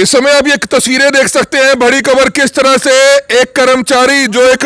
इस समय आप ये तस्वीरें देख सकते हैं, बड़ी खबर किस तरह से एक कर्मचारी जो एक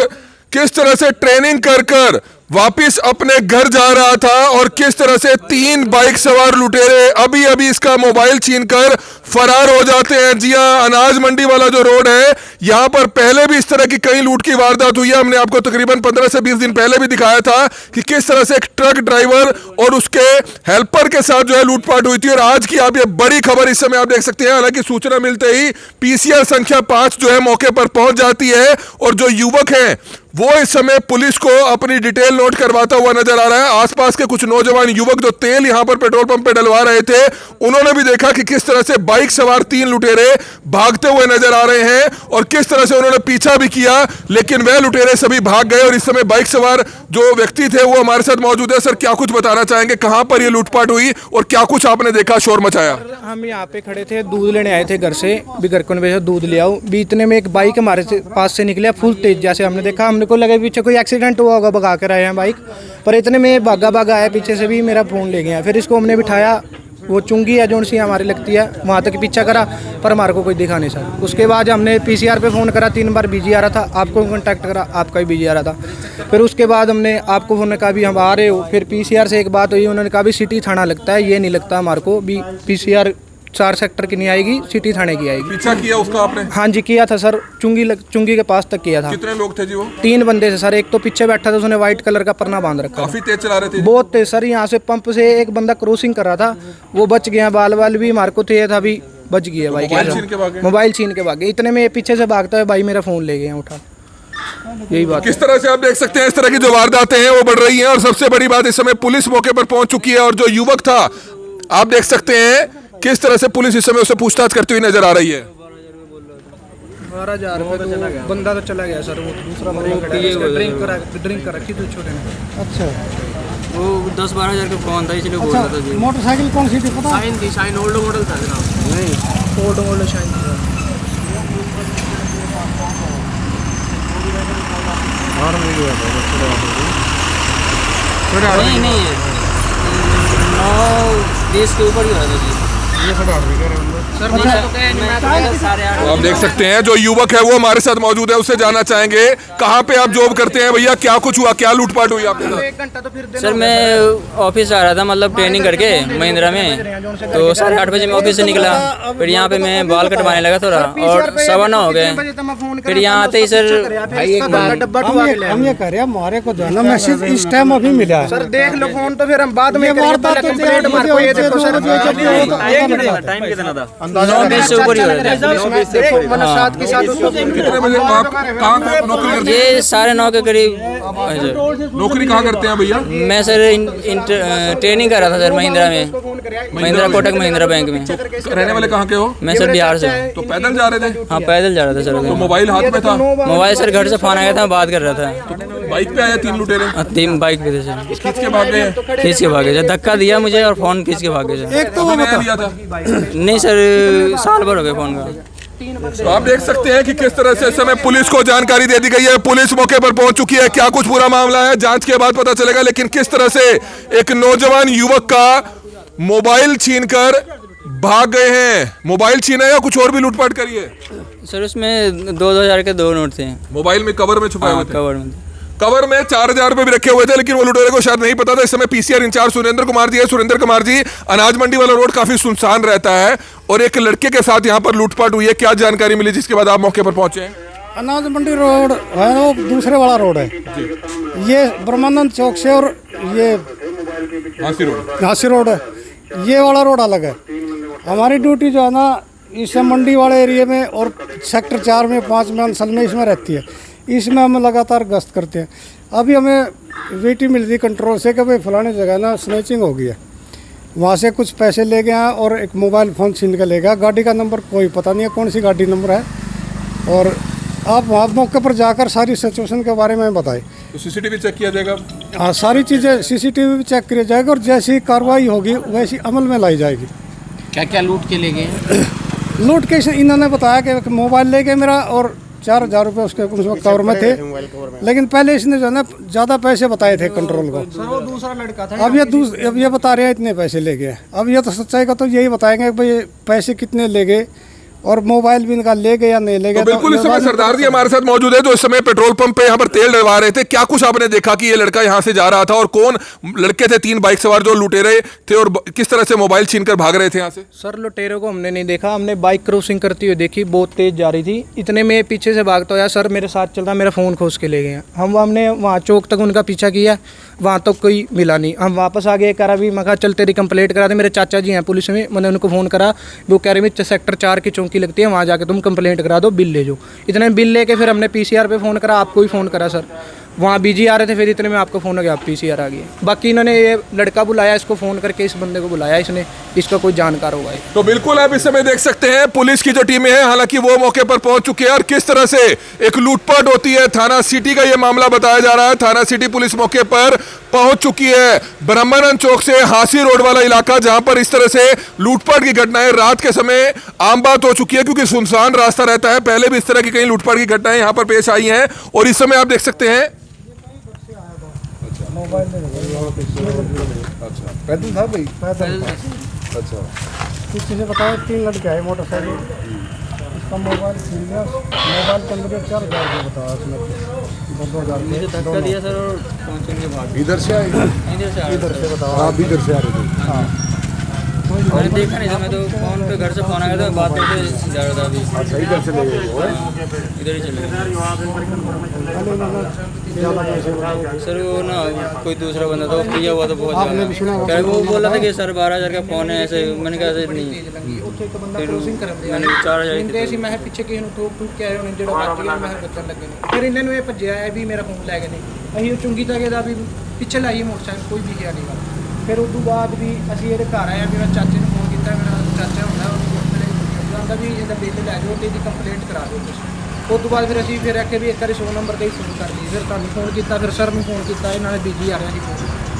किस तरह से ट्रेनिंग कर कर वापिस अपने घर जा रहा था और किस तरह से 3 बाइक सवार लुटेरे अभी अभी इसका मोबाइल छीनकर फरार हो जाते हैं। जी हां, अनाज मंडी वाला जो रोड है, यहां पर पहले भी इस तरह की कई लूट की वारदात हुई है। हमने आपको तकरीबन 15 से 20 दिन पहले भी दिखाया था कि किस तरह से एक ट्रक ड्राइवर और उसके हेल्पर के साथ जो है लूटपाट हुई थी। और आज की आप ये बड़ी खबर इस समय आप देख सकते हैं। हालांकि सूचना मिलते ही पीसीआर संख्या 5 जो है मौके पर पहुंच जाती है और जो युवक है वो इस समय पुलिस को अपनी डिटेल नोट करवाता हुआ नजर आ रहा है। आसपास के कुछ नौजवान युवक जो तेल यहां पर पेट्रोल पंप पे डलवा रहे थे, उन्होंने भी देखा कि किस तरह से बाइक सवार 3 लुटेरे भागते हुए नजर आ रहे हैं और किस तरह से उन्होंने पीछा भी किया, लेकिन वह लुटेरे सभी भाग गए। और इस समय बाइक सवार जो व्यक्ति थे वो हमारे साथ मौजूद है। सर, क्या कुछ बताना चाहेंगे, कहां पर यह लूटपाट हुई और क्या कुछ आपने देखा, शोर मचाया? हम यहाँ पे खड़े थे, दूध लेने आए थे घर से, भी घर को से दूध ले आओ, भी इतने में एक बाइक हमारे पास से निकले फुल तेज। जैसे हमने देखा, हमने को लगा पीछे कोई एक्सीडेंट हुआ होगा, भगा कर आए हैं बाइक, पर इतने में भागा आया पीछे से भी, मेरा फ़ोन ले गया। फिर इसको हमने बिठाया, वो चुंगी है जो सी हमारी लगती है, वहाँ तक पीछा करा पर हमारे को कोई दिखा नहीं सर। उसके बाद हमने पीसीआर पे फ़ोन करा, 3 बार बिजी आ रहा था, आपको कांटेक्ट करा, आपका भी बिजी आ रहा था। फिर उसके बाद हमने आपको फ़ोन कहा भी हम आ रहे हो। फिर पीसीआर से एक बात हुई, उन्होंने कहा भी सिटी थाना लगता है, ये नहीं लगता हमारे को भी, पीसीआर 4 सेक्टर की नहीं आएगी, सिटी थाने की आएगी। पीछा किया उसका आपने? हाँ जी किया था सर, चुंगी के पास तक किया था। कितने लोग थे जी वो? 3 बंदे थे सर। एक तो पीछे बैठा था, उसने व्हाइट कलर का परना बांध रखा। काफी तेज चला रहे थे? बहुत तेज सर। यहाँ से पंप से एक बंदा क्रॉसिंग कर रहा था, वो बच गया। बाल भी हमारे को थे था भी, बच गया भाई। मोबाइल छीन के भागे? इतने में पीछे से भागता है भाई, मेरा फोन ले गए उठा। यही बात। किस तरह से आप देख सकते हैं इस तरह की जो वारदातें हैं वो बढ़ रही हैं। और सबसे बड़ी बात, इस समय पुलिस मौके पर पहुंच चुकी है और जो युवक था आप देख सकते हैं किस तरह से पुलिस इस समय उससे पूछताछ करती हुई नजर आ रही है। 12,000 रुपये बंदा तो चला गया सर, वो दूसरा ड्रिंक कर रखी थी छोटे ने। अच्छा, वो 10-12 हज़ार का फोन था, इसलिए बोल रहा था जी। मोटरसाइकिल कौन सी थी पता? शाइन थी, शाइन ओल्ड मॉडल था जनाब। नहीं, ओल्ड मॉडल शाइन था। और नहीं गया नहीं 9-20 के ऊपर ही हो रहा था जी। ये सब आदमी कह रहे हैं सर। तो आप देख सकते हैं जो युवक है वो हमारे साथ मौजूद है, उससे जानना चाहेंगे कहाँ पे आप जॉब करते हैं भैया, क्या कुछ हुआ, क्या लूटपाट हुई आपके साथ? सर मैं ऑफिस आ रहा था, मतलब ट्रेनिंग करके महिंद्रा में, तो 8:30 बजे मैं ऑफिस से निकला। फिर यहाँ पे मैं बाल कटवाने लगा थोड़ा, और 9:15 हो गए। फिर यहाँ आते ही सर भाई एक बार हम ये कह रहे हैं, हमारे को जाना मैसेज इस टाइम अभी मिला है सर, देख लो फोन, तो फिर हम बाद में टाइम कितना था? 9-20 से ऊपर ही हो रहा था। ये 9:30 के करीब। नौकरी कहाँ करते हैं भैया? मैं सर ट्रेनिंग कर रहा था सर महिंद्रा में, महिंद्रा कोटक महिंद्रा बैंक में। रहने वाले कहाँ के हो? मैं सर बिहार से। तो पैदल जा रहे थे? हाँ पैदल जा रहा था सर। तो मोबाइल हाथ में था? मोबाइल सर घर से फोन आया था, बात कर रहा था। तो बाइक पे आया 3 लुटेरे? 3 बाइक पे थे सर। खींच के भाग गए? खींच के भागे सर, धक्का दिया मुझे और फोन खींच के भागे सर। एक तो वो लिया था? नहीं सर, साल भर हो गए फोन का। तो आप देख सकते हैं कि किस तरह से इस समय पुलिस को जानकारी दे दी गई है, पुलिस मौके पर पहुंच चुकी है। क्या कुछ पूरा मामला है जांच के बाद पता चलेगा, लेकिन किस तरह से एक नौजवान युवक का मोबाइल छीनकर भाग गए हैं। मोबाइल छीना या कुछ और भी लूटपाट करी है? सर उसमें 2,000 के 2 नोट थे। मोबाइल में कवर में छुपाए हुए थे? कवर में 4,000 रुपए भी रखे हुए थे, लेकिन वो लुटेरे को शायद नहीं पता था। इस समय पीसीआर इंचार्ज सुरेंद्र कुमार जी है। सुरेंद्र कुमार जी, अनाज मंडी वाला रोड काफी सुनसान रहता है और एक लड़के के साथ यहाँ पर लूटपाट हुई है, क्या जानकारी मिली जिसके बाद आप मौके पर पहुंचे हैं? अनाज मंडी रोड है, वो दूसरे वाला रोड है ये, ब्रह्मानंद चौक से, और ये घासी रोड है, ये वाला रोड अलग है। हमारी ड्यूटी जो है ना इस मंडी वाले एरिया में और सेक्टर 4 में 5 में अंसल में इसमें रहती है। इसमें हम लगातार गश्त करते हैं। अभी हमें वीटी मिल रही कंट्रोल से कि भाई फलाने जगह ना स्नैचिंग हो गई है, वहाँ से कुछ पैसे ले गया और एक मोबाइल फ़ोन छीन के ले गया। गाड़ी का नंबर कोई पता नहीं है कौन सी गाड़ी नंबर है, और आप वहाँ मौके पर जाकर सारी सिचुएशन के बारे में बताएं। तो सीसीटीवी चेक किया जाएगा? हाँ, सारी चीज़ें सीसीटीवी भी चेक किया जाएगा और जैसी कार्रवाई होगी वैसी अमल में लाई जाएगी। क्या क्या लूट के ले गए? लूट के इन्होंने बताया कि मोबाइल ले गए मेरा और 4,000 रुपये उसके कवर में थे, लेकिन पहले इसने जो है ना ज़्यादा पैसे बताए थे कंट्रोल को। सर वो दूसरा लड़का था। अब ये बता रहे हैं इतने पैसे ले गए। अब ये तो सच्चाई का तो यही बताएंगे कि भाई पैसे कितने ले गए और मोबाइल भी इनका ले गया नहीं ले गया। तो बिल्कुल इस समय सरदार जी हमारे साथ मौजूद है जो इस समय पेट्रोल पंप पे यहाँ पर तेल डलवा रहे थे। क्या कुछ आपने देखा कि ये लड़का यहाँ से जा रहा था और कौन लड़के थे 3 बाइक सवार जो लुटेरे थे और किस तरह से मोबाइल छीनकर भाग रहे थे यहाँ से? सर लुटेरों को हमने नहीं देखा, हमने बाइक क्रॉसिंग करती हुई देखी, बहुत तेज जा रही थी। इतने में पीछे से भागता हुआ सर मेरे साथ चल रहा, मेरा फ़ोन खोस के ले गए। हमने वहाँ चौक तक उनका पीछा किया, वहाँ तक कोई मिला नहीं। हम वापस आ गए, कह रहा भी मैं कहा चल तेरी कंप्लेंट करा दे। मेरे चाचा जी हैं पुलिस में, मैंने उनको फ़ोन करा, वो कह रहे सेक्टर 4 की चौकी लगती है, वहाँ जाके तुम कंप्लेंट करा दो, बिल ले जाओ। इतने बिल लेके फिर हमने पीसीआर पे फ़ोन करा, आपको भी फ़ोन करा सर, वहाँ बिजी आ रहे थे। फिर इतने में आपको फ़ोन हो गया, आप पीसीआर आ गए। बाकी इन्होंने ये लड़का बुलाया, इसको फ़ोन करके इस बंदे को बुलाया, इसने इसका कोई जानकार होगा। तो बिल्कुल आप इस समय देख सकते हैं पुलिस की जो टीमें हैं हालांकि वो मौके पर पहुंच चुकी है और किस तरह से एक लूटपाट होती है। थाना सिटी का ये मामला बताया जा रहा है। थाना सिटी पुलिस मौके पर पहुंच चुकी है। ब्रह्मानंद चौक से हांसी रोड वाला इलाका जहां पर इस तरह से लूटपाट की घटनाएं रात के समय आम बात हो चुकी है क्योंकि सुनसान रास्ता रहता है। पहले भी इस तरह की कई लूटपाट की घटनाएं यहां पर पेश आई हैं और इस समय आप देख सकते हैं अच्छा पैदल था भाई, पैदल था। अच्छा किसी ने बताया 3 लड़के आए मोटरसाइकिल, इसका मोबाइल छीन गया। मोबाइल के अंदर 4,000 रुपये बताया उसने, 2,000 धक्का दिया सर और पहुंचेंगे भाग। इधर से आए, इधर से बताओ आप इधर से आ रहे थे? हाँ मैंने देखा नहीं था, मैं तो फोन पे घर से फोन आ गया था, बात करते जा रहा था अभी। अच्छा इधर से ले गए, इधर ही चले गए सर। वो ना कोई दूसरा बंदा था, वो पिया हुआ तो बहुत ज़्यादा, वो बोल रहा था कि सर 12,000 का फ़ोन है ऐसे। मैंने कहा सर नहीं, मैंने 4,000 मैं पीछे किसी ਨੂੰ ठोक ठूक के आए उन्हें ਜਿਹੜਾ ਵੱਜ ਗਿਆ ਮੈਂ ਬਚਣ ਲੱਗੇ ਨੇ। ਫਿਰ ਇਹਨਾਂ ਨੂੰ ਇਹ ਭੱਜਿਆ ਹੈ ਵੀ ਮੇਰਾ ਫੋਨ ਲੈ ਗਏ ਨੇ। ਅਸੀਂ ਉਹ ਚੁੰਗੀ ਤੱਕ ਇਹਦਾ ਵੀ ਪਿੱਛੇ ਲਾਈਏ ਮੋਟਰਸਾਈਕਲ, ਕੋਈ ਵੀ ਗਿਆ ਨਹੀਂ ਵਾ। ਫਿਰ ਉਸ ਤੋਂ ਬਾਅਦ ਵੀ ਅਸੀਂ ਇਹਦੇ ਘਰ ਆਏ ਆ, ਵੀ ਮੈਂ ਚਾਚੇ ਨੂੰ ਫੋਨ ਕੀਤਾ, ਮੇਰਾ ਚਾਚਾ ਹੁੰਦਾ ਉਹਨੂੰ ਕਹਿੰਦਾ ਵੀ ਇਹਦਾ ਬਿੱਲ ਲੈ ਜਾਓ ਤੇ ਇਹਦੀ ਕੰਪਲੇਂਟ ਕਰਾ ਦਿਓ ਤੁਸੀਂ। ਉਸ ਤੋਂ ਬਾਅਦ ਫਿਰ ਅਸੀਂ ਫਿਰ ਆਖਿਆ ਵੀ ਇੱਕ ਵਾਰੀ 100 ਨੰਬਰ ਤੇ ਹੀ ਫੋਨ ਕਰ ਲਈ। ਫਿਰ ਤੁਹਾਨੂੰ ਫੋਨ ਕੀਤਾ, ਫਿਰ ਸਰ ਨੂੰ ਫੋਨ ਕੀਤਾ, ਇਹਨਾਂ ਨੇ ਬਿਜੀ ਆ ਰਿਹਾ ਸੀ ਫੋਨ।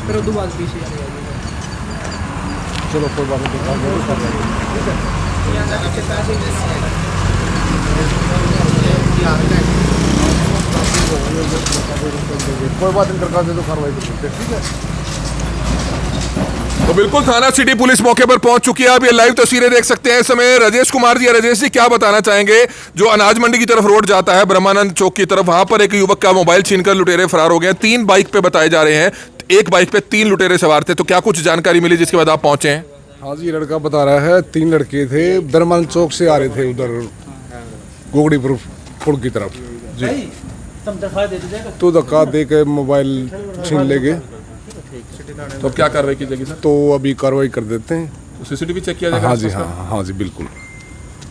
ਫਿਰ ਉਸ ਤੋਂ ਬਾਅਦ ਪੀਸੀ ਆ ਰਿਹਾ ਜੀ। चलो कोई बात नहीं, ठीक है। यहाँ का पीछे पैसे कोई बात नहीं, सरकार से तो कार्रवाई कर सकते हैं, ठीक है। तो बिल्कुल थाना सिटी पुलिस मौके पर पहुंच चुकी है। आप ये लाइव तस्वीरें देख सकते हैं इस समय। राजेश कुमार जी, राजेश जी क्या बताना चाहेंगे? जो अनाज मंडी की तरफ रोड जाता है ब्रह्मानंद चौक की तरफ, वहां पर एक युवक का मोबाइल छीनकर लुटेरे फरार हो गए। 3 बाइक पे बताए जा रहे हैं, एक बाइक पे 3 लुटेरे सवार थे। तो क्या कुछ जानकारी मिली जिसके बाद आप पहुंचे हैं? हाँ जी, लड़का बता रहा है 3 लड़के थे, ब्रह्मानंद चौक से आ रहे थे उधर गोगड़ीपुर पुल की तरफ जी। तो धक्का दे के मोबाइल छीन ले गए। तो अब क्या कार्रवाई की जाएगी सर? तो अभी कार्रवाई कर देते हैं। तो सीसीटीवी चेक किया जाएगा? हाँ जी, हाँ जी बिल्कुल।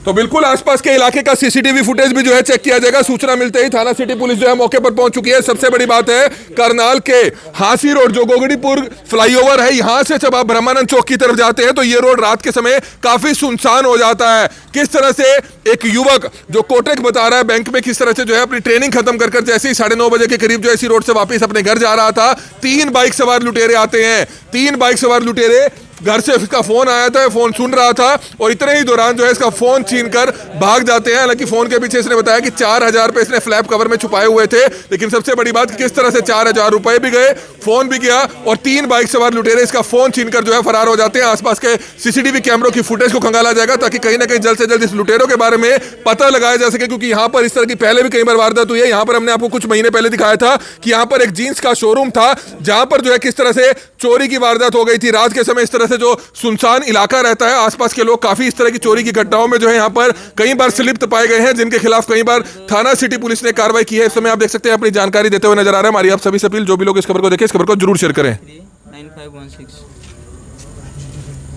तो बिल्कुल आसपास के इलाके का सीसीटीवी फुटेज भी जो है चेक किया जाएगा। सूचना मिलते ही थाना सिटी पुलिस जो है मौके पर पहुंच चुकी है। सबसे बड़ी बात है करनाल के हांसी रोड जो गोगड़ीपुर फ्लाईओवर है, यहां से जब आप ब्रह्मानंद चौक की तरफ जाते हैं तो ये रोड रात के समय काफी सुनसान हो जाता है। किस तरह से एक युवक जो कोटक बता रहा है बैंक में किस तरह से जो है अपनी ट्रेनिंग खत्म कर जैसे ही 9:30 बजे के करीब जो है इसी रोड से वापस अपने घर जा रहा था, 3 बाइक सवार लुटेरे आते हैं। 3 बाइक सवार लुटेरे घर से इसका फोन आया था, फोन सुन रहा था और इतने ही दौरान जो है इसका फोन छीनकर भाग जाते हैं। हालांकि फोन के पीछे इसने बताया कि 4,000 रुपए इसने फ्लैप कवर में छुपाए हुए थे, लेकिन सबसे बड़ी बात किस तरह से 4,000 रुपए भी गए, फोन भी गया और 3 बाइक सवार लुटेरे इसका फोन छीनकर जो है फरार हो जाते हैं। आसपास के सीसीटीवी कैमरों की फुटेज को खंगाला जाएगा ताकि कहीं ना कहीं जल्द से जल्द इस लुटेरों के बारे में पता लगाया जा सके, क्योंकि यहाँ पर इस तरह की पहले भी कई बार वारदात हुई है। यहाँ पर हमने आपको कुछ महीने पहले दिखाया था कि यहाँ पर एक जींस का शोरूम था जहां पर जो है किस तरह से चोरी की वारदात हो गई थी। रात के समय इस तरह से जो सुनसान इलाका रहता है, आसपास के लोग काफी इस तरह की चोरी की घटनाओं में जो है यहाँ पर कई बार संलिप्त पाए गए हैं, जिनके खिलाफ कई बार थाना सिटी पुलिस ने कार्रवाई की है। इस समय आप देख सकते हैं अपनी जानकारी देते हुए नजर आ रहा है। हमारी आप सभी से अपील, जो भी लोग इस खबर को देखें इस खबर को जरूर शेयर करें। 9516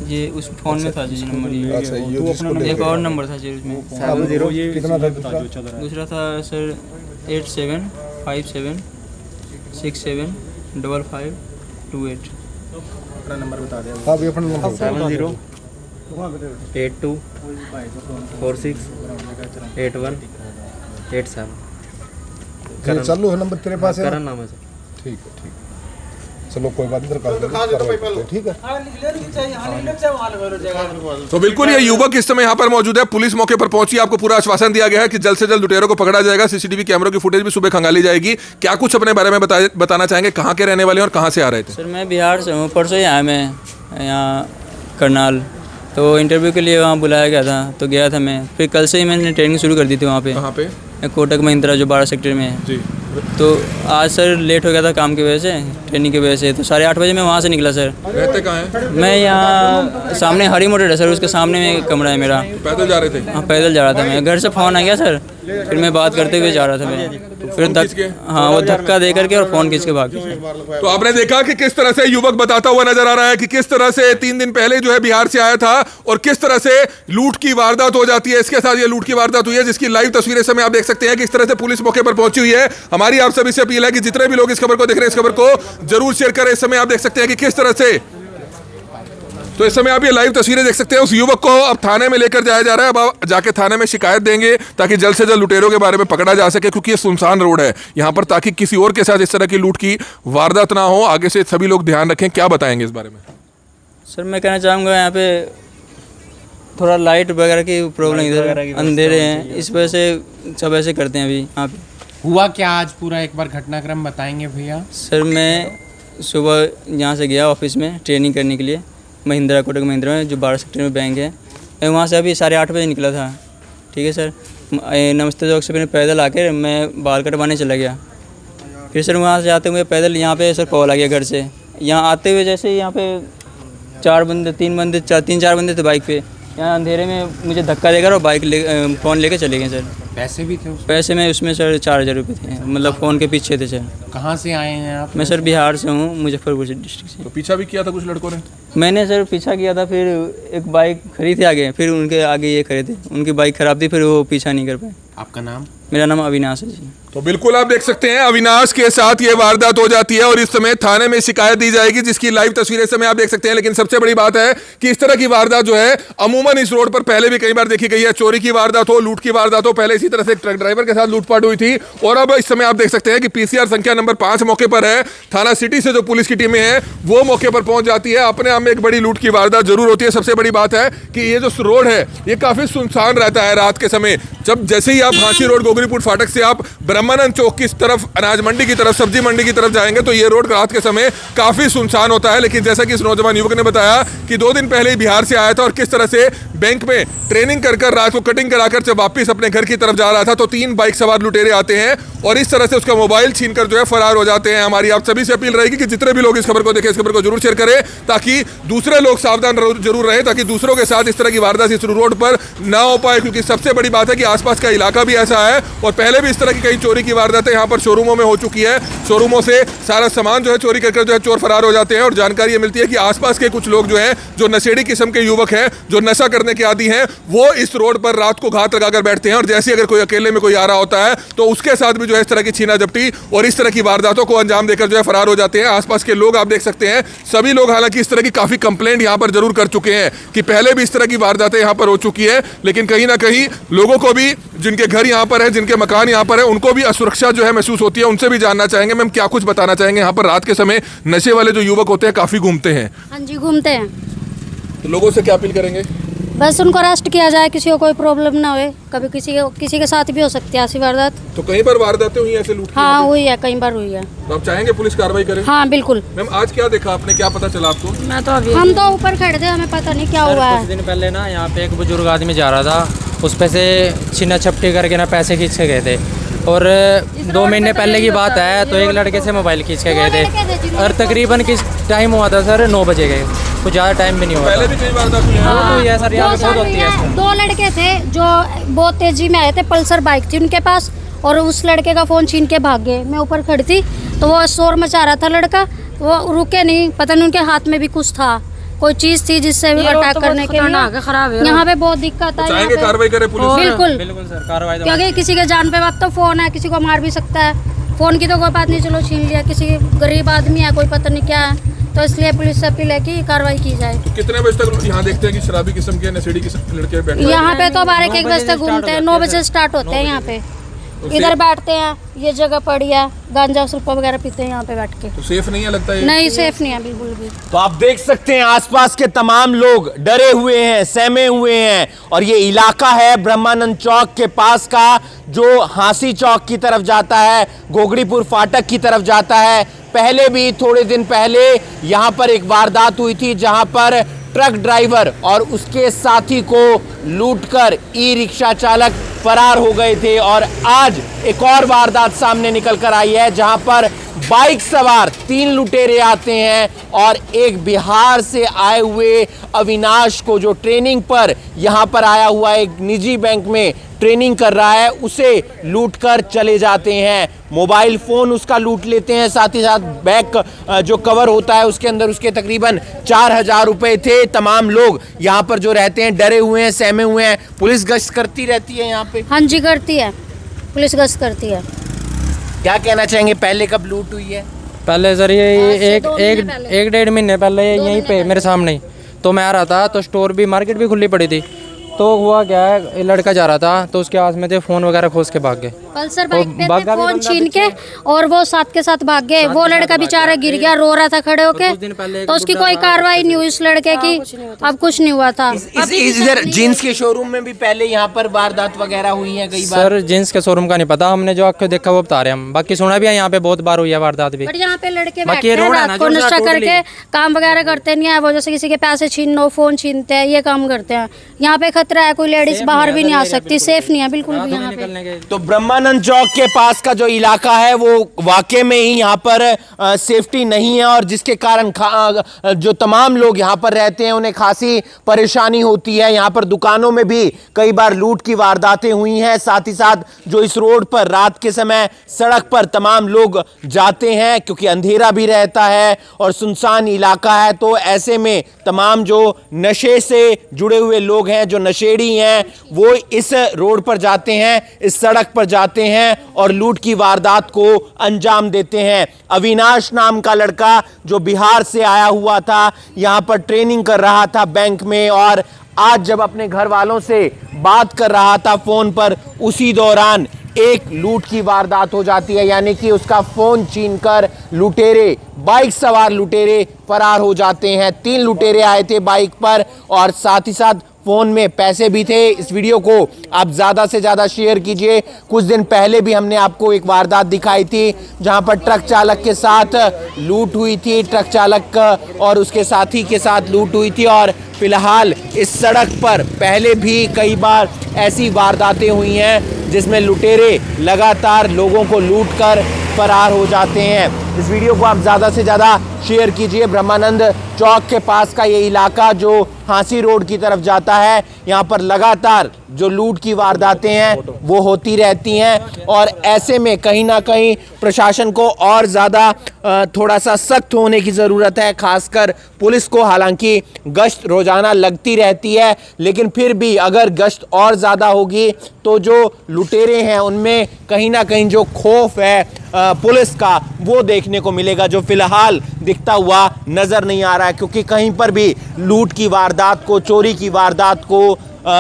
ये उस फोन में था जी नंबर। ये अच्छा, ये जिसको एक और नंबर था जी उसमें, कितना था दूसरा था सर 8757 67 5528। हाँ भी अपना नंबर 70 82 46 81 87। ये चालू है नंबर तेरे पास है? करण नाम है सर। ठीक है, ठीक है। चलो कोई बात नहीं, दरखास्त ठीक है। तो बिल्कुल ये युवक इस समय यहाँ पर मौजूद है, पुलिस मौके पर पहुंची, आपको पूरा आश्वासन दिया गया है कि जल्द से जल्द लुटेरों को पकड़ा जाएगा। सीसीटीवी कैमरों की फुटेज भी सुबह खंगाली जाएगी। क्या कुछ अपने बारे में बताना चाहेंगे? कहाँ के रहने वाले हैं और कहाँ से आ रहे थे? सर मैं बिहार से हूँ, परसों ही आया मैं यहाँ करनाल तो इंटरव्यू के लिए वहाँ बुलाया गया था, तो गया था मैं। फिर कल से ही मैंने ट्रेनिंग शुरू कर दी थी वहाँ पे, कहाँ पे? कोटक महिंद्रा जो 12 सेक्टर में है जी। तो आज सर लेट हो गया था काम की वजह से, ट्रेनिंग की वजह से, तो 8:30 बजे मैं वहाँ से निकला सर। रहते कहाँ हैं? मैं यहाँ सामने हरी मोटर है सर, उसके सामने में कमरा है मेरा। पैदल जा रहे थे? हाँ पैदल जा रहा था मैं, घर से फ़ोन आ गया सर, फिर मैं बात करते हुए जा रहा था मैं, फिर हाँ वो धक्का दे करके और फ़ोन खींच के भाग गया। तो आपने देखा कि किस तरह से युवक बताता हुआ नजर आ रहा है कि किस तरह से 3 दिन पहले जो है बिहार से आया था और किस तरह से लूट की वारदात हो जाती है। इसके साथ ये लूट की वारदात हुई है जिसकी लाइव तस्वीरें समय आप देख सकते हैं कि इस तरह से पुलिस मौके पर पहुंची हुई है। हमारी आप सभी से अपील है कि जितने भी लोग इस खबर को देख रहे हैं इस खबर को जरूर शेयर करें। इस समय आप देख सकते हैं कि किस तरह से, तो इस समय आप ये लाइव तस्वीरें देख सकते हैं। उस युवक को अब थाने में लेकर जाया जा रहा है। अब आप जाके थाने में शिकायत देंगे ताकि जल्द से जल्द लुटेरों के बारे में पकड़ा जा सके, क्योंकि ये सुनसान रोड है यहाँ पर, ताकि किसी और के साथ इस तरह की लूट की वारदात ना हो। आगे से सभी लोग ध्यान रखें। क्या बताएंगे इस बारे में? सर मैं कहना चाहूँगा यहाँ पे थोड़ा लाइट वगैरह की प्रॉब्लम, इधर अंधेरे हैं, इस वजह से सब ऐसे करते हैं अभी यहाँ पे। हुआ क्या आज पूरा एक बार घटनाक्रम बताएंगे भैया? सर मैं सुबह यहाँ से गया ऑफिस में ट्रेनिंग करने के लिए, महिंद्रा, कोटक महिंद्रा में जो 12 सेक्टर में बैंक है। मैं वहाँ से अभी 8:30 बजे निकला था, ठीक है सर। नमस्ते चौक से फिर पैदल आकर मैं बाल कटवाने चला गया। फिर सर वहाँ से आते हुए पैदल यहाँ पे सर कॉल आ गया घर से। यहाँ आते हुए जैसे यहाँ पे 3-4 बंदे थे बाइक पे, यहाँ अंधेरे में मुझे धक्का देकर और बाइक फ़ोन लेके चले गए सर। पैसे भी थे उसमें? पैसे में उसमें सर 4000 रुपये थे, मतलब फ़ोन के पीछे थे सर। कहाँ से आए हैं आप? मैं सर बिहार से हूँ, मुजफ्फरपुर डिस्ट्रिक्ट से। तो पीछा भी किया था कुछ लड़कों ने? मैंने सर पीछा किया था, फिर एक बाइक खड़ी थी आगे, फिर उनके आगे ये खड़े थे, उनकी बाइक ख़राब थी, फिर वो पीछा नहीं कर पाए। आपका नाम? मेरा नाम अविनाश है जी। तो बिल्कुल आप देख सकते हैं अविनाश के साथ ये वारदात हो जाती है और इस समय थाने में शिकायत दी जाएगी, जिसकी लाइव तस्वीरें इस समय आप देख सकते हैं। लेकिन सबसे बड़ी बात है कि इस तरह की वारदात जो है अमूमन इस रोड पर पहले भी कई बार देखी गई है। चोरी की वारदात हो, लूट की वारदात हो, पहले इसी तरह से ट्रक ड्राइवर के साथ लूटपाट हुई थी। और अब इस समय आप देख सकते हैं कि पीसीआर संख्या नंबर 5 मौके पर है। थाना सिटी से जो पुलिस की टीमें हैं वो मौके पर पहुंच जाती है। अपने आप में एक बड़ी लूट की वारदात जरूर होती है। सबसे बड़ी बात है कि ये जो रोड है ये काफी सुनसान रहता है रात के समय। जब जैसे ही आप हांसी रोड गोगरीपुर फाटक से आप ब्रह्मानंद चौक की तरफ, अनाज मंडी की तरफ, सब्जी मंडी की तरफ जाएंगे तो ये रोड रात के समय काफी सुनसान होता है। लेकिन जैसा कि इस नौजवान युवक ने बताया कि 2 दिन पहले ही बिहार से आया था और किस तरह से बैंक में ट्रेनिंग कर रात को कटिंग कराकर जब वापिस अपने घर की तरफ जा रहा था तो 3 बाइक सवार लुटेरे आते हैं और इस तरह से उसका मोबाइल छीनकर जो है फरार हो जाते हैं। हमारी आप सभी से अपील रहेगी कि जितने भी लोग इस खबर को देखें इस खबर को जरूर शेयर करें ताकि दूसरे लोग सावधान जरूर रहे, ताकि दूसरों के साथ इस तरह की वारदात इस रोड पर ना हो पाए। क्योंकि सबसे बड़ी बात है कि आसपास का इलाका भी ऐसा है और पहले भी इस तरह की कई चोरी की वारदातें यहाँ पर शोरूमों में हो चुकी है। शोरूमों से सारा सामान जो है चोरी कर जो है चोर फरार हो जाते हैं। और जानकारी ये मिलती है कि आसपास के कुछ लोग जो है जो नशेड़ी किस्म के युवक हैं, जो नशा करने के आदी हैं, वो इस रोड पर रात को घात लगाकर बैठते हैं और जैसे अगर कोई अकेले में कोई आ रहा होता है तो उसके साथ भी जो है इस तरह की छीना झपटी और इस तरह की वारदातों को अंजाम देकर जो है फरार हो जाते हैं। आसपास के लोग आप देख सकते हैं सभी लोग हालांकि इस तरह की काफी कंप्लेंट यहाँ पर जरूर कर चुके हैं कि पहले भी इस तरह की वारदातें यहाँ पर हो चुकी है। लेकिन कहीं ना कहीं लोगों को भी, जिनके घर यहाँ पर है, जिनके मकान यहाँ पर है, उनको भी असुरक्षा जो है महसूस होती है। उनसे भी जानना चाहेंगे मैम क्या कुछ बताना चाहेंगे। यहाँ पर रात के समय नशे वाले जो युवक होते हैं काफी घूमते हैं। हाँ जी घूमते हैं। तो लोगों से क्या अपील करेंगे? बस उनको अरेस्ट किया जाए, किसी को कोई प्रॉब्लम ना हो। कभी किसी के साथ भी हो सकती है ऐसी वारदात। तो कई बार वारदातें हुई ऐसे लूट की? हाँ हुई है, कई बार हुई है। तो आप चाहेंगे पुलिस कार्रवाई करे? हाँ बिल्कुल। मैम आज क्या देखा आपने, क्या पता चला आपको? मैं तो अभी हम तो ऊपर खड़े थे, हमें पता नहीं क्या हुआ है। कुछ दिन पहले ना यहाँ पे एक बुजुर्ग आदमी जा रहा था, उस पे से छीना छपटी करके ना पैसे खींच के गए थे। और 2 महीने पहले की बात है तो एक लड़के से मोबाइल खींच के गए थे और तकरीबन किस टाइम हुआ था सर? 9 बजे गए, कुछ ज़्यादा टाइम भी नहीं हुआ। पहले भी कई वारदात हुई हैं। तो ये सर यहाँ पे बहुत होती है। 2 लड़के थे जो बहुत तेजी में आए थे, पल्सर बाइक थी उनके पास और उस लड़के का फ़ोन छीन के भाग गए। मैं ऊपर खड़ी थी तो वो शोर मचा रहा था लड़का, वो रुके नहीं, पता नहीं उनके हाथ में भी कुछ था, कोई चीज थी जिससे अटैक करने के लिए। यहाँ पे बहुत दिक्कत है। चाहेंगे कार्रवाई करे पुलिस? बिल्कुल बिल्कुल सर, कार्रवाई। क्योंकि किसी के जान पे वक्त तो फोन है, किसी को मार भी सकता है। फोन की तो कोई बात नहीं, चलो छीन लिया, किसी गरीब आदमी है, कोई पता नहीं क्या है, तो इसलिए पुलिस से अपील है कि कार्रवाई की जाए। तो कितने बजे तक यहाँ देखते हैं कि शराबी किस्म के, नशेड़ी किस्म के लड़के बैठे हैं? यहाँ पे तो 12-1 बजे तक घूमते हैं, 9 बजे स्टार्ट होते हैं यहाँ पे। इधर बैठते हैं, ये जगह पड़ी है, गांजा सुल्फा वगैरह पीते हैं यहाँ पे बैठ के। तो सेफ नहीं है लगता है? नहीं सेफ नहीं है बिल्कुल भी। तो आप देख सकते हैं आसपास के तमाम लोग डरे हुए हैं, सहमे हुए हैं। और ये इलाका है ब्रह्मानंद चौक के पास का, जो हांसी चौक की तरफ जाता है, गोगरीपुर फाटक की तरफ जाता है। पहले भी थोड़े दिन पहले यहाँ पर एक वारदात हुई थी जहाँ पर ट्रक ड्राइवर और उसके साथी को लूटकर ई रिक्शा चालक फरार हो गए थे। और आज एक और वारदात सामने निकल कर आई है, जहां पर बाइक सवार 3 लुटेरे आते हैं और एक बिहार से आए हुए अविनाश को, जो ट्रेनिंग पर यहां पर आया हुआ एक निजी बैंक में ट्रेनिंग कर रहा है, उसे लूटकर चले जाते हैं। मोबाइल फ़ोन उसका लूट लेते हैं, साथ ही साथ बैग जो कवर होता है उसके अंदर उसके तकरीबन 4000 रुपए थे। तमाम लोग यहाँ पर जो रहते हैं डरे हुए हैं, सहमे हुए हैं। पुलिस गश्त करती रहती है यहाँ पे? हाँ जी करती है, पुलिस गश्त करती है। क्या कहना चाहेंगे, पहले कब लूट हुई है? पहले सर ये आज से 2 महीने पहले। 1-1.5 महीने पहले यहीं पे मेरे सामने ही तो मैं आ रहा था, तो स्टोर भी मार्केट भी खुली पड़ी थी। तो हुआ क्या है, लड़का जा रहा था तो उसके हाथ में थे फ़ोन वगैरह, खोस के भाग गए। पल्सर बाइक पे थे, फोन छीन के और वो साथ के साथ भाग गए। वो लड़का बेचारा गिर गया, रो रहा था खड़े होके, तो उसकी कोई कार्रवाई नहीं हुई उस लड़के की। अब कुछ नहीं हुआ था। इधर जींस के शोरूम में भी पहले यहाँ पर वारदात वगैरह हुई है कई बार? सर जींस के शोरूम का नहीं पता, हमने जो आंखों देखा वो बता रहे हैं हम। बाकी सुना भी है यहाँ पे बहुत बार हुई है वारदात भी। बट यहाँ पे लड़के बाकी बैठते हैं रोड है ना, रात को जो नशा टोटली- करके, काम वगैरह करते नहीं है वो, जैसे किसी के पैसे छीनो, फोन छीनते हैं, ये काम करते हैं। यहाँ पे खतरा है, कोई लेडीज बाहर भी नहीं आ सकती, सेफ नहीं है बिल्कुल भी यहाँ पे। तो ब्रह्मानंद चौक के पास का जो इलाका है वो वाकई में ही यहाँ पर सेफ्टी नहीं है, और जिसके कारण जो तमाम लोग यहाँ पर रहते हैं उन्हें खासी परेशानी होती है। यहाँ पर दुकानों में भी कई बार लूट की वारदातें हुई हैं। साथ ही साथ जो इस रोड पर रात के समय सड़क पर तमाम लोग जाते हैं, क्योंकि अंधेरा भी रहता है और सुनसान इलाका है, तो ऐसे में तमाम जो नशे से जुड़े हुए लोग हैं, जो नशेड़ी हैं, वो इस रोड पर जाते हैं, इस सड़क पर जाते हैं और लूट की वारदात को अंजाम देते हैं। अविनाश नाम का लड़का जो बिहार से आया हुआ था, यहाँ पर ट्रेनिंग कर रहा था बैंक में, और आज जब अपने घर वालों से बात कर रहा था फोन पर, उसी दौरान एक लूट की वारदात हो जाती है। यानी कि उसका फोन छीनकर लुटेरे, बाइक सवार लुटेरे फरार हो जाते हैं। 3 लुटेरे आए थे बाइक पर और साथ ही साथ फ़ोन में पैसे भी थे। इस वीडियो को आप ज़्यादा से ज़्यादा शेयर कीजिए। कुछ दिन पहले भी हमने आपको एक वारदात दिखाई थी जहां पर ट्रक चालक के साथ लूट हुई थी, ट्रक चालक और उसके साथी के साथ लूट हुई थी। और फिलहाल इस सड़क पर पहले भी कई बार ऐसी वारदातें हुई हैं जिसमें लुटेरे लगातार लोगों को लूटकर फरार हो जाते हैं। इस वीडियो को आप ज़्यादा से ज़्यादा शेयर कीजिए। ब्रह्मानंद चौक के पास का ये इलाका जो हांसी रोड की तरफ जाता है, यहाँ पर लगातार जो लूट की वारदातें हैं वो होती रहती हैं, और ऐसे में कहीं ना कहीं प्रशासन को और ज़्यादा थोड़ा सा सख्त होने की ज़रूरत है, खासकर पुलिस को। हालांकि गश्त रोज़ाना लगती रहती है, लेकिन फिर भी अगर गश्त और ज़्यादा होगी तो जो लुटेरे हैं उनमें कहीं ना कहीं जो खौफ है पुलिस का वो देखने को मिलेगा, जो फिलहाल दिखता हुआ नज़र नहीं आ रहा है। क्योंकि कहीं पर भी लूट की वारदात को, चोरी की वारदात को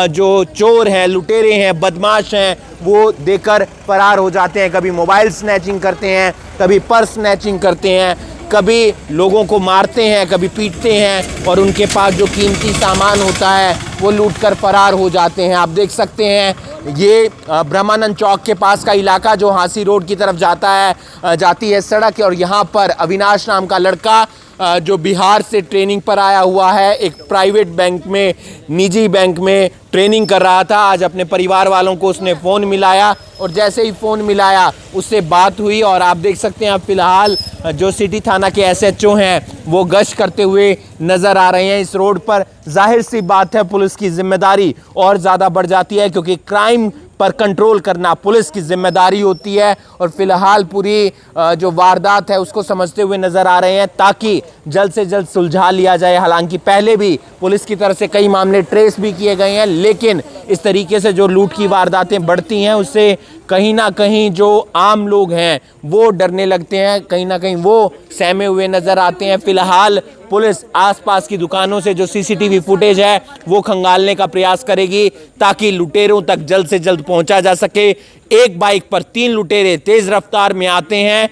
जो चोर हैं, लुटेरे हैं, बदमाश हैं, वो देकर फरार हो जाते हैं। कभी मोबाइल स्नैचिंग करते हैं, कभी पर्स स्नैचिंग करते हैं, कभी लोगों को मारते हैं, कभी पीटते हैं, और उनके पास जो कीमती सामान होता है वो लूटकर फरार हो जाते हैं। आप देख सकते हैं ये ब्रह्मानंद चौक के पास का इलाका जो हांसी रोड की तरफ जाती है सड़क, और यहाँ पर अविनाश नाम का लड़का जो बिहार से ट्रेनिंग पर आया हुआ है, एक प्राइवेट बैंक में, निजी बैंक में ट्रेनिंग कर रहा था। आज अपने परिवार वालों को उसने फ़ोन मिलाया, और जैसे ही फ़ोन मिलाया उससे बात हुई। और आप देख सकते हैं फिलहाल जो सिटी थाना के SHO हैं वो गश्त करते हुए नज़र आ रहे हैं इस रोड पर। जाहिर सी बात है पुलिस की जिम्मेदारी और ज़्यादा बढ़ जाती है, क्योंकि क्राइम पर कंट्रोल करना पुलिस की जिम्मेदारी होती है। और फिलहाल पूरी जो वारदात है उसको समझते हुए नज़र आ रहे हैं, ताकि जल्द से जल्द सुलझा लिया जाए। हालांकि पहले भी पुलिस की तरफ से कई मामले ट्रेस भी किए गए हैं, लेकिन इस तरीके से जो लूट की वारदातें बढ़ती हैं उससे कहीं ना कहीं जो आम लोग हैं वो डरने लगते हैं, कहीं ना कहीं वो सहमे हुए नज़र आते हैं। फिलहाल पुलिस आसपास की दुकानों से जो CCTV फुटेज है वो खंगालने का प्रयास करेगी, ताकि लुटेरों तक जल्द से जल्द पहुंचा जा सके। एक बाइक पर 3 लुटेरे तेज़ रफ्तार में आते हैं,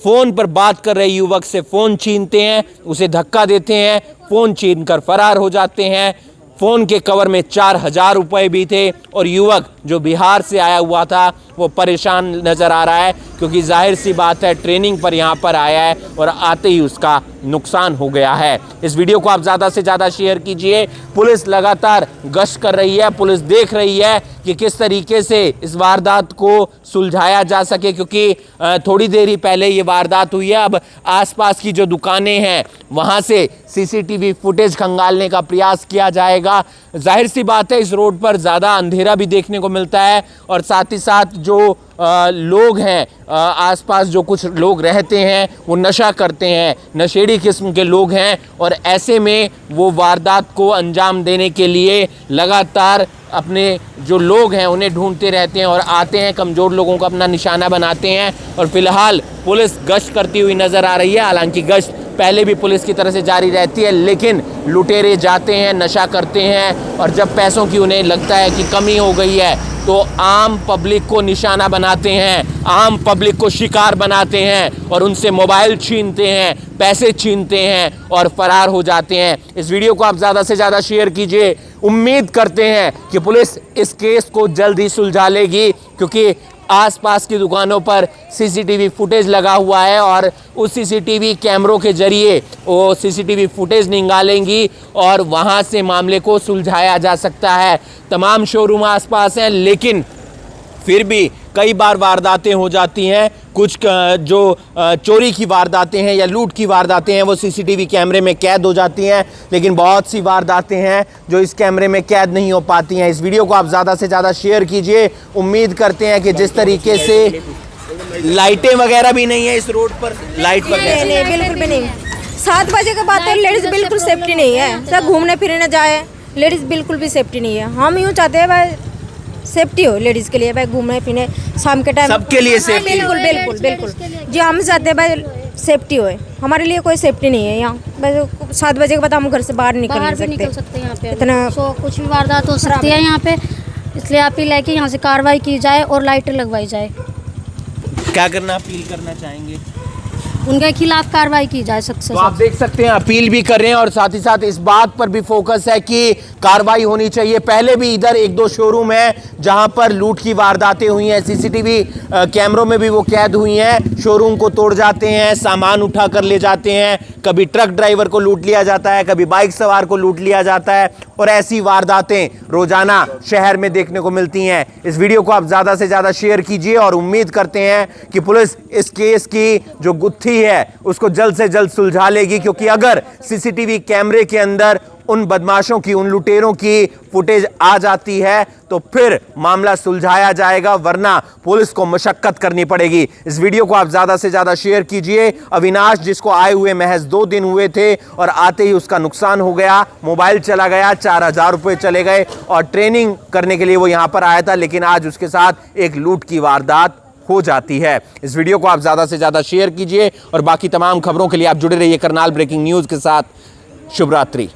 फ़ोन पर बात कर रहे युवक से फ़ोन छीनते हैं, उसे धक्का देते हैं, फ़ोन छीनकर फरार हो जाते हैं। फ़ोन के कवर में 4000 रुपए भी थे, और युवक जो बिहार से आया हुआ था वो परेशान नज़र आ रहा है, क्योंकि जाहिर सी बात है ट्रेनिंग पर यहाँ पर आया है और आते ही उसका नुकसान हो गया है। इस वीडियो को आप ज़्यादा से ज़्यादा शेयर कीजिए। पुलिस लगातार गश्त कर रही है, पुलिस देख रही है कि किस तरीके से इस वारदात को सुलझाया जा सके, क्योंकि थोड़ी देर ही पहले ये वारदात हुई है। अब आसपास की जो दुकानें हैं वहाँ से सीसीटीवी फुटेज खंगालने का प्रयास किया जाएगा। जाहिर सी बात है इस रोड पर ज़्यादा अंधेरा भी देखने को मिलता है और साथ ही साथ जो लोग हैं आसपास जो कुछ लोग रहते हैं वो नशा करते हैं, नशेड़ी किस्म के लोग हैं और ऐसे में वो वारदात को अंजाम देने के लिए लगातार अपने जो लोग हैं उन्हें ढूंढते रहते हैं और आते हैं, कमज़ोर लोगों को अपना निशाना बनाते हैं। और फिलहाल पुलिस गश्त करती हुई नज़र आ रही है। हालांकि गश्त पहले भी पुलिस की तरफ से जारी रहती है, लेकिन लुटेरे जाते हैं, नशा करते हैं और जब पैसों की उन्हें लगता है कि कमी हो गई है तो आम पब्लिक को निशाना बनाते हैं, आम पब्लिक को शिकार बनाते हैं और उनसे मोबाइल छीनते हैं, पैसे छीनते हैं और फरार हो जाते हैं। इस वीडियो को आप ज़्यादा से ज़्यादा शेयर कीजिए। उम्मीद करते हैं कि पुलिस इस केस को जल्द ही सुलझा लेगी, क्योंकि आसपास की दुकानों पर सीसीटीवी फुटेज लगा हुआ है और उस सीसीटीवी कैमरों के जरिए वो सीसीटीवी फुटेज निकालेंगी और वहां से मामले को सुलझाया जा सकता है। तमाम शोरूम आसपास हैं, लेकिन फिर भी कई बार वारदातें हो जाती हैं। कुछ जो चोरी की वारदातें हैं या लूट की वारदातें हैं वो सीसीटीवी कैमरे में कैद हो जाती हैं, लेकिन बहुत सी वारदातें हैं जो इस कैमरे में कैद नहीं हो पाती हैं। इस वीडियो को आप ज़्यादा से ज़्यादा शेयर कीजिए। उम्मीद करते हैं कि जिस तरीके से लाइटें वगैरह भी नहीं है इस रोड पर, लाइट वगैरह नहीं, बिल्कुल भी नहीं। 7 बजे के बाद तो लेडीज़ बिल्कुल सेफ्टी नहीं है, सब घूमने फिरने जाए, लेडीज़ बिल्कुल भी सेफ्टी नहीं है। हम यूँ चाहते हैं भाई सेफ्टी हो लेडीज़ के लिए, भाई घूमने फिरने शाम के टाइम सबके लिए सेफ्टी। बिल्कुल बिल्कुल बिल्कुल जी, हम चाहते हैं भाई सेफ्टी हो। हमारे लिए कोई सेफ्टी नहीं है यहाँ। बस 7 बजे के बाद हम घर से बाहर निकल नहीं सकते यहाँ पे इतना कुछ भी वारदात हो सकती है यहाँ पे, इसलिए अपील है कि यहाँ से कार्रवाई की जाए और लाइटें लगवाई जाए। क्या करना अपील करना चाहेंगे? उनके खिलाफ कार्रवाई की जाए सख्त से तो आप देख सकते हैं अपील भी कर रहे हैं और साथ ही साथ इस बात पर भी फोकस है कि कार्रवाई होनी चाहिए। पहले भी इधर 1-2 शोरूम है जहां पर लूट की वारदातें हुई हैं, सीसीटीवी कैमरों में भी वो कैद हुई हैं। शोरूम को तोड़ जाते हैं, सामान उठा कर ले जाते हैं, कभी ट्रक ड्राइवर को लूट लिया जाता है, कभी बाइक सवार को लूट लिया जाता है और ऐसी वारदातें रोजाना शहर में देखने को मिलती हैं। इस वीडियो को आप ज़्यादा से ज़्यादा शेयर कीजिए और उम्मीद करते हैं कि पुलिस इस केस की जो गुत्थी है उसको जल्द से जल्द सुलझा लेगी, क्योंकि अगर सीसीटीवी कैमरे के अंदर उन बदमाशों की, उन लुटेरों की फुटेज आ जाती है तो फिर मामला सुलझाया जाएगा, वरना पुलिस को मशक्कत करनी पड़ेगी। इस वीडियो को आप ज्यादा से ज्यादा शेयर कीजिए। अविनाश, जिसको आए हुए महज 2 दिन हुए थे और आते ही उसका नुकसान हो गया, मोबाइल चला गया, 4000 रुपए चले गए और ट्रेनिंग करने के लिए वो यहां पर आया था, लेकिन आज उसके साथ एक लूट की वारदात हो जाती है। इस वीडियो को आप ज्यादा से ज्यादा शेयर कीजिए और बाकी तमाम खबरों के लिए आप जुड़े रहिए करनाल ब्रेकिंग न्यूज के साथ। शुभ रात्रि।